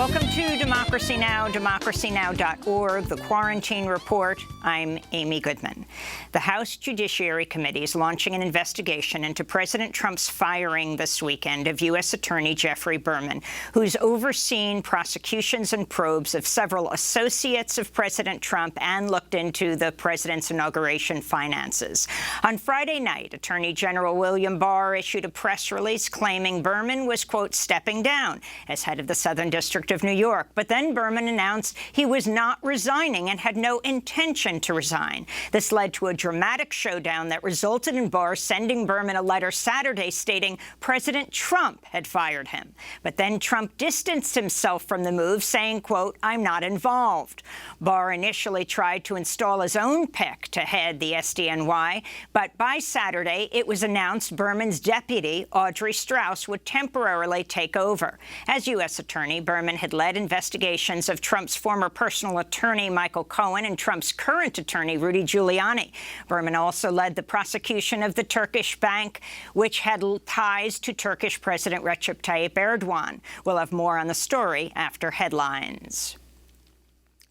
Welcome to Democracy Now!, democracynow.org, The Quarantine Report. I'm Amy Goodman. The House Judiciary Committee is launching an investigation into President Trump's firing this weekend of U.S. Attorney Jeffrey Berman, who's overseen prosecutions and probes of several associates of President Trump and looked into the president's inauguration finances. On Friday night, Attorney General William Barr issued a press release claiming Berman was, quote, stepping down as head of the Southern District of New York. But then Berman announced he was not resigning and had no intention to resign. This led to a dramatic showdown that resulted in Barr sending Berman a letter Saturday stating President Trump had fired him. But then Trump distanced himself from the move, saying, quote, I'm not involved. Barr initially tried to install his own pick to head the SDNY, but by Saturday it was announced Berman's deputy, Audrey Strauss, would temporarily take over. As U.S. Attorney, Berman had led investigations of Trump's former personal attorney, Michael Cohen, and Trump's current attorney, Rudy Giuliani. Berman also led the prosecution of the Turkish bank, which had ties to Turkish President Recep Tayyip Erdogan. We'll have more on the story after headlines.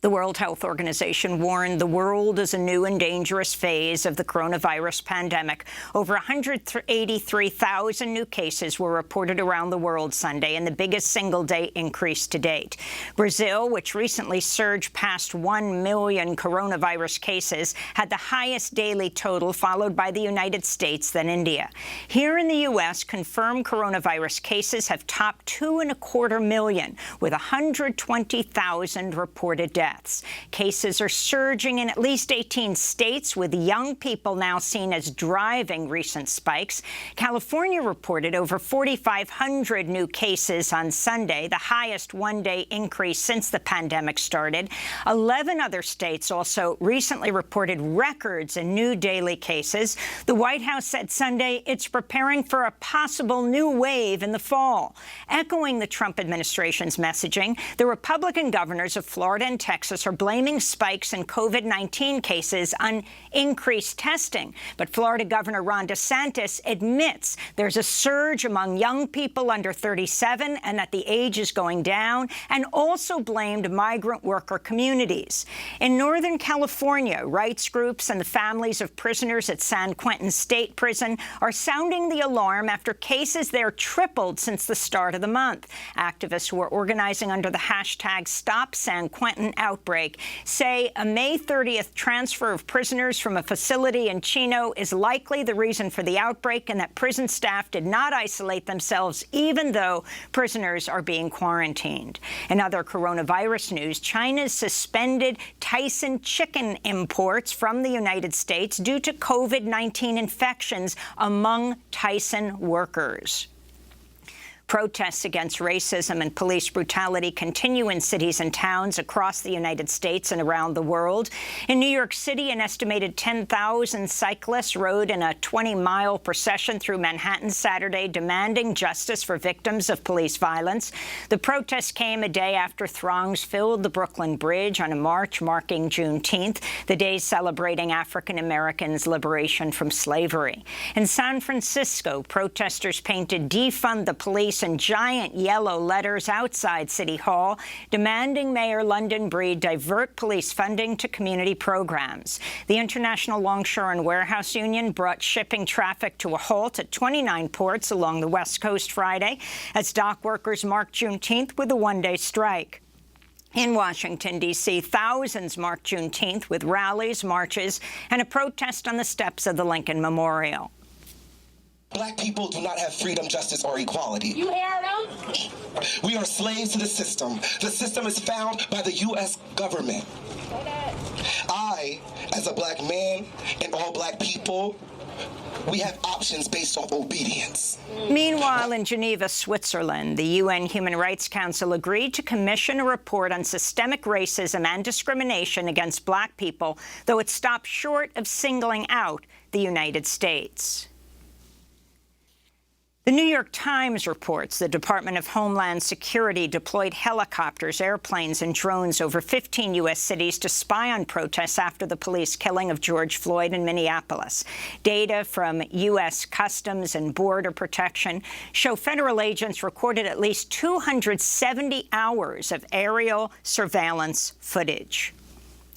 The World Health Organization warned the world is a new and dangerous phase of the coronavirus pandemic. Over 183,000 new cases were reported around the world Sunday, and the biggest single-day increase to date. Brazil, which recently surged past 1 million coronavirus cases, had the highest daily total, followed by the United States, then India. Here in the U.S., confirmed coronavirus cases have topped 2.25 million, with 120,000 reported deaths. Cases are surging in at least 18 states, with young people now seen as driving recent spikes. California reported over 4,500 new cases on Sunday, the highest one-day increase since the pandemic started. 11 other states also recently reported records in new daily cases. The White House said Sunday it's preparing for a possible new wave in the fall. Echoing the Trump administration's messaging, the Republican governors of Florida and Texas are blaming spikes in COVID-19 cases on increased testing. But Florida Governor Ron DeSantis admits there's a surge among young people under 37 and that the age is going down, and also blamed migrant worker communities. In Northern California, rights groups and the families of prisoners at San Quentin State Prison are sounding the alarm after cases there tripled since the start of the month. Activists who are organizing under the hashtag Stop San Quentin Outbreak say a May 30th transfer of prisoners from a facility in Chino is likely the reason for the outbreak, and that prison staff did not isolate themselves even though prisoners are being quarantined. In other coronavirus news, China's suspended Tyson chicken imports from the United States due to COVID-19 infections among Tyson workers. Protests against racism and police brutality continue in cities and towns across the United States and around the world. In New York City, an estimated 10,000 cyclists rode in a 20-mile procession through Manhattan Saturday, demanding justice for victims of police violence. The protest came a day after throngs filled the Brooklyn Bridge on a march marking Juneteenth, the day celebrating African Americans' liberation from slavery. In San Francisco, protesters painted "Defund the Police" in giant yellow letters outside City Hall, demanding Mayor London Breed divert police funding to community programs. The International Longshore and Warehouse Union brought shipping traffic to a halt at 29 ports along the West Coast Friday as dock workers marked Juneteenth with a one-day strike. In Washington, D.C., thousands marked Juneteenth with rallies, marches, and a protest on the steps of the Lincoln Memorial. Black people do not have freedom, justice, or equality. You heard them? We are slaves to the system. The system is found by the U.S. government. I, as a black man, and all black people, we have options based off obedience. Meanwhile, in Geneva, Switzerland, the UN Human Rights Council agreed to commission a report on systemic racism and discrimination against black people, though it stopped short of singling out the United States. The New York Times reports the Department of Homeland Security deployed helicopters, airplanes, and drones over 15 U.S. cities to spy on protests after the police killing of George Floyd in Minneapolis. Data from U.S. Customs and Border Protection show federal agents recorded at least 270 hours of aerial surveillance footage.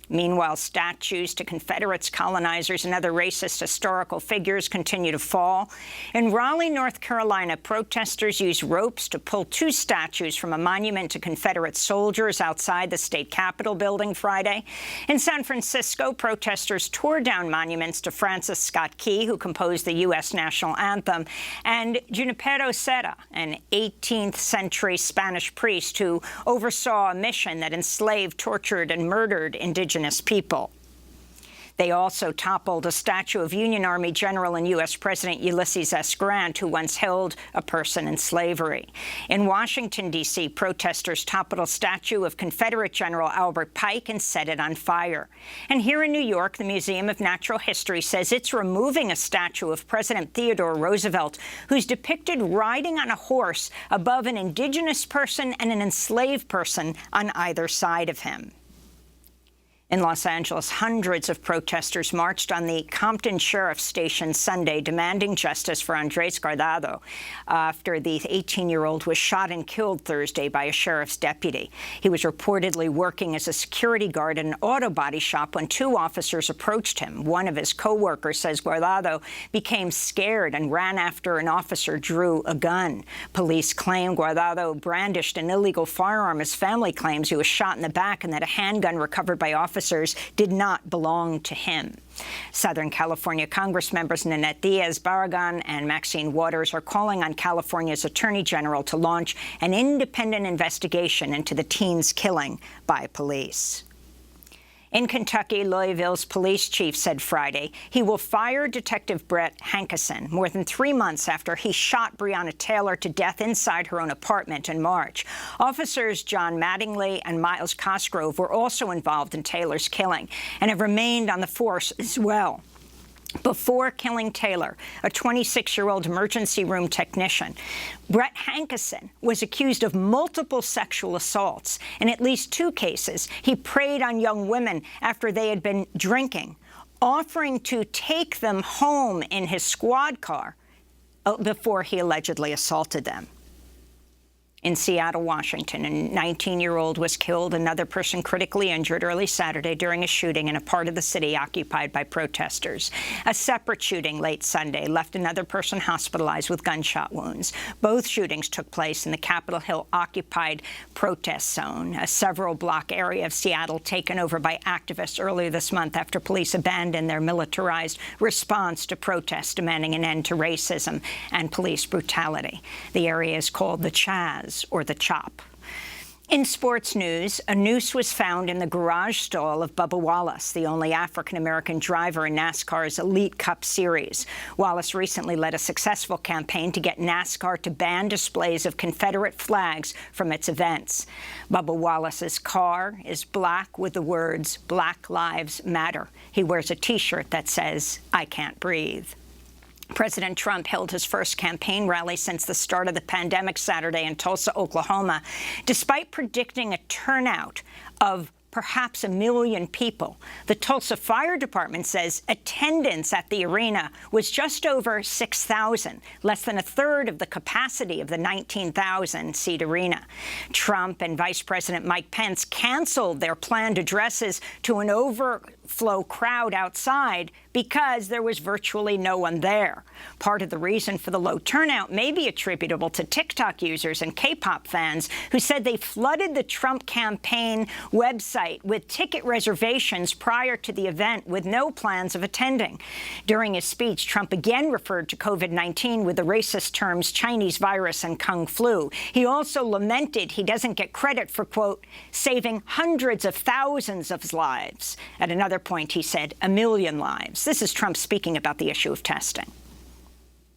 Meanwhile, statues to Confederates, colonizers, and other racist historical figures continue to fall. In Raleigh, North Carolina, protesters used ropes to pull two statues from a monument to Confederate soldiers outside the state capitol building Friday. In San Francisco, protesters tore down monuments to Francis Scott Key, who composed the U.S. national anthem, and Junipero Serra, an 18th century Spanish priest who oversaw a mission that enslaved, tortured, and murdered indigenous people. They also toppled a statue of Union Army General and U.S. President Ulysses S. Grant, who once held a person in slavery. In Washington, D.C., protesters toppled a statue of Confederate General Albert Pike and set it on fire. And here in New York, the Museum of Natural History says it's removing a statue of President Theodore Roosevelt, who's depicted riding on a horse above an indigenous person and an enslaved person on either side of him. In Los Angeles, hundreds of protesters marched on the Compton Sheriff's Station Sunday, demanding justice for Andres Guardado after the 18-year-old was shot and killed Thursday by a sheriff's deputy. He was reportedly working as a security guard at an auto body shop when two officers approached him. One of his co-workers says Guardado became scared and ran after an officer drew a gun. Police claim Guardado brandished an illegal firearm. His family claims he was shot in the back and that a handgun recovered by officers did not belong to him. Southern California Congress members Nanette Diaz-Barragan and Maxine Waters are calling on California's Attorney General to launch an independent investigation into the teen's killing by police. In Kentucky, Louisville's police chief said Friday he will fire Detective Brett Hankison more than 3 months after he shot Breonna Taylor to death inside her own apartment in March. Officers John Mattingly and Miles Cosgrove were also involved in Taylor's killing and have remained on the force as well. Before killing Taylor, a 26-year-old emergency room technician, Brett Hankison was accused of multiple sexual assaults. In at least 2 cases, he preyed on young women after they had been drinking, offering to take them home in his squad car before he allegedly assaulted them. In Seattle, Washington, a 19-year-old was killed, another person critically injured early Saturday during a shooting in a part of the city occupied by protesters. A separate shooting late Sunday left another person hospitalized with gunshot wounds. Both shootings took place in the Capitol Hill occupied protest zone, a several-block area of Seattle taken over by activists earlier this month after police abandoned their militarized response to protests demanding an end to racism and police brutality. The area is called the Chaz, or the Chop. In sports news, a noose was found in the garage stall of Bubba Wallace, the only African-American driver in NASCAR's Elite Cup Series. Wallace recently led a successful campaign to get NASCAR to ban displays of Confederate flags from its events. Bubba Wallace's car is black with the words "Black Lives Matter." He wears a T-shirt that says, "I can't breathe." President Trump held his first campaign rally since the start of the pandemic Saturday in Tulsa, Oklahoma, despite predicting a turnout of perhaps 1 million people. The Tulsa Fire Department says attendance at the arena was just over 6,000, less than a third of the capacity of the 19,000-seat arena. Trump and Vice President Mike Pence canceled their planned addresses to an overflow crowd outside because there was virtually no one there. Part of the reason for the low turnout may be attributable to TikTok users and K-pop fans who said they flooded the Trump campaign website with ticket reservations prior to the event with no plans of attending. During his speech, Trump again referred to COVID-19 with the racist terms Chinese virus and Kung flu. He also lamented he doesn't get credit for, quote, saving hundreds of thousands of lives. At another point, he said 1 million lives. This is Trump speaking about the issue of testing.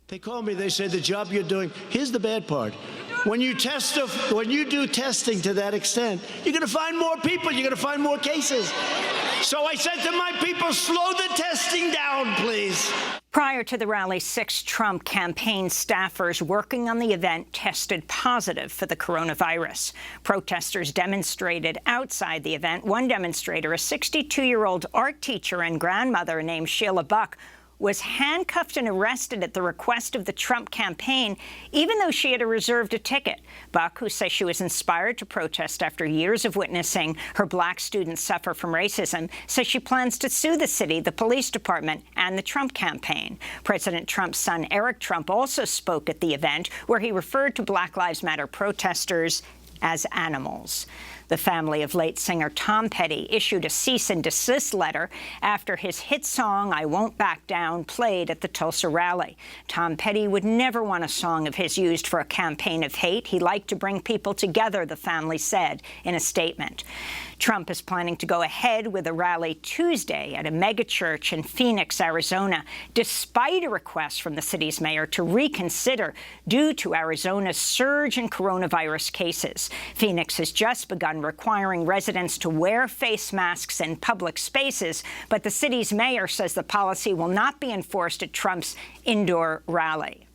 They call me, they say, the job you're doing. Here's the bad part. When you do testing to that extent, you're going to find more people. You're going to find more cases. So I said to my people, slow the the testing down, please. Prior to the rally, 6 Trump campaign staffers working on the event tested positive for the coronavirus. Protesters demonstrated outside the event. One demonstrator, a 62-year-old art teacher and grandmother named Sheila Buck, was handcuffed and arrested at the request of the Trump campaign, even though she had reserved a ticket. Buck, who says she was inspired to protest after years of witnessing her black students suffer from racism, says she plans to sue the city, the police department, and the Trump campaign. President Trump's son, Eric Trump, also spoke at the event, where he referred to Black Lives Matter protesters as animals. The family of late singer Tom Petty issued a cease and desist letter after his hit song, I Won't Back Down, played at the Tulsa rally. Tom Petty would never want a song of his used for a campaign of hate. He liked to bring people together, the family said in a statement. Trump is planning to go ahead with a rally Tuesday at a megachurch in Phoenix, Arizona, despite a request from the city's mayor to reconsider due to Arizona's surge in coronavirus cases. Phoenix has just begun requiring residents to wear face masks in public spaces, but the city's mayor says the policy will not be enforced at Trump's indoor rally.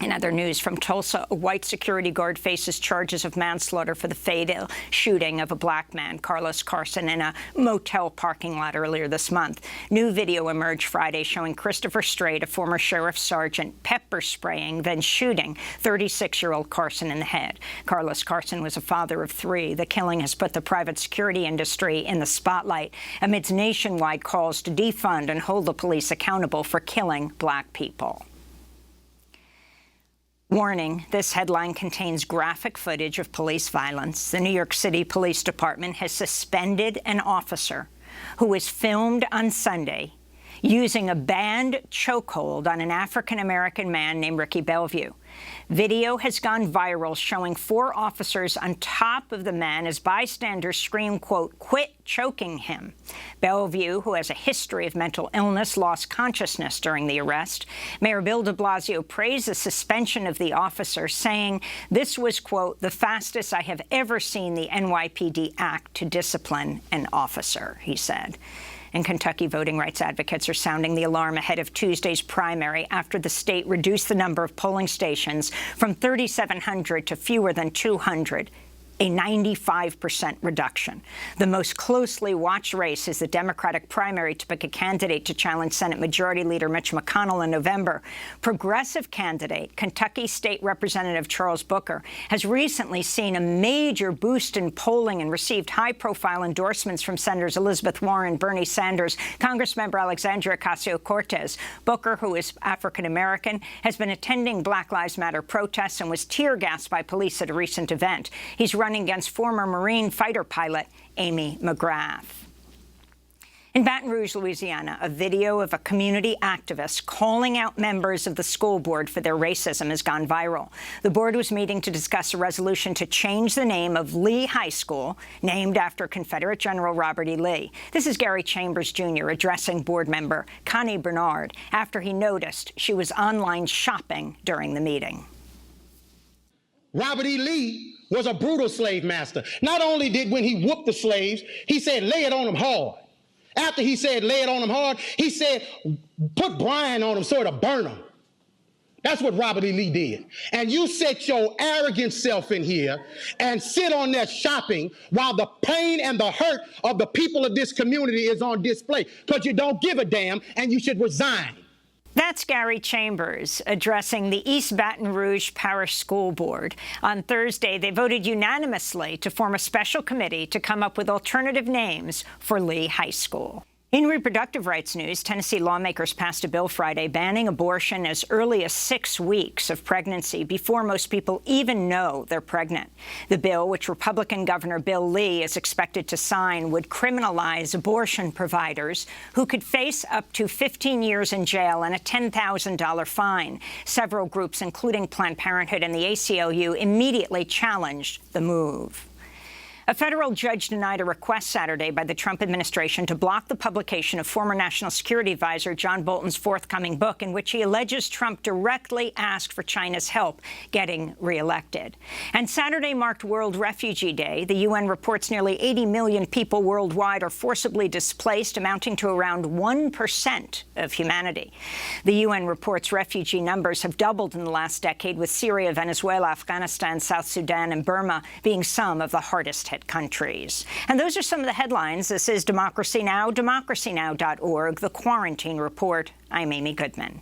In other news from Tulsa, a white security guard faces charges of manslaughter for the fatal shooting of a black man, Carlos Carson, in a motel parking lot earlier this month. New video emerged Friday showing Christopher Strait, a former sheriff's sergeant, pepper spraying, then shooting 36-year-old Carson in the head. Carlos Carson was a father of 3. The killing has put the private security industry in the spotlight amidst nationwide calls to defund and hold the police accountable for killing black people. Warning, this headline contains graphic footage of police violence. The New York City Police Department has suspended an officer who was filmed on Sunday using a banned chokehold on an African-American man named Ricky Bellevue. Video has gone viral showing 4 officers on top of the man as bystanders scream, quote, "Quit choking him." Bellevue, who has a history of mental illness, lost consciousness during the arrest. Mayor Bill de Blasio praised the suspension of the officer, saying this was, quote, "the fastest I have ever seen the NYPD act to discipline an officer," he said. In Kentucky, voting rights advocates are sounding the alarm ahead of Tuesday's primary after the state reduced the number of polling stations from 3,700 to fewer than 200. A 95% reduction. The most closely watched race is the Democratic primary to pick a candidate to challenge Senate Majority Leader Mitch McConnell in November. Progressive candidate, Kentucky State Representative Charles Booker, has recently seen a major boost in polling and received high-profile endorsements from Senators Elizabeth Warren, Bernie Sanders, Congressmember Alexandria Ocasio-Cortez. Booker, who is African-American, has been attending Black Lives Matter protests and was tear-gassed by police at a recent event. He's running against former Marine fighter pilot Amy McGrath. In Baton Rouge, Louisiana, a video of a community activist calling out members of the school board for their racism has gone viral. The board was meeting to discuss a resolution to change the name of Lee High School, named after Confederate General Robert E. Lee. This is Gary Chambers, Jr., addressing board member Connie Bernard after he noticed she was online shopping during the meeting. Robert E. Lee was a brutal slave master. Not only did when he whooped the slaves, he said, lay it on them hard. After he said, lay it on them hard, he said, put brine on them so it'll burn them. That's what Robert E. Lee did. And you set your arrogant self in here and sit on there shopping while the pain and the hurt of the people of this community is on display because you don't give a damn and you should resign. That's Gary Chambers addressing the East Baton Rouge Parish School Board. On Thursday, they voted unanimously to form a special committee to come up with alternative names for Lee High School. In reproductive rights news, Tennessee lawmakers passed a bill Friday banning abortion as early as 6 weeks of pregnancy before most people even know they're pregnant. The bill, which Republican Governor Bill Lee is expected to sign, would criminalize abortion providers who could face up to 15 years in jail and a $10,000 fine. Several groups, including Planned Parenthood and the ACLU, immediately challenged the move. A federal judge denied a request Saturday by the Trump administration to block the publication of former National Security Advisor John Bolton's forthcoming book, in which he alleges Trump directly asked for China's help getting reelected. And Saturday marked World Refugee Day. The UN reports nearly 80 million people worldwide are forcibly displaced, amounting to around 1% of humanity. The UN reports refugee numbers have doubled in the last decade, with Syria, Venezuela, Afghanistan, South Sudan, and Burma being some of the hardest-hit countries. And those are some of the headlines. This is Democracy Now!, democracynow.org, The Quarantine Report. I'm Amy Goodman.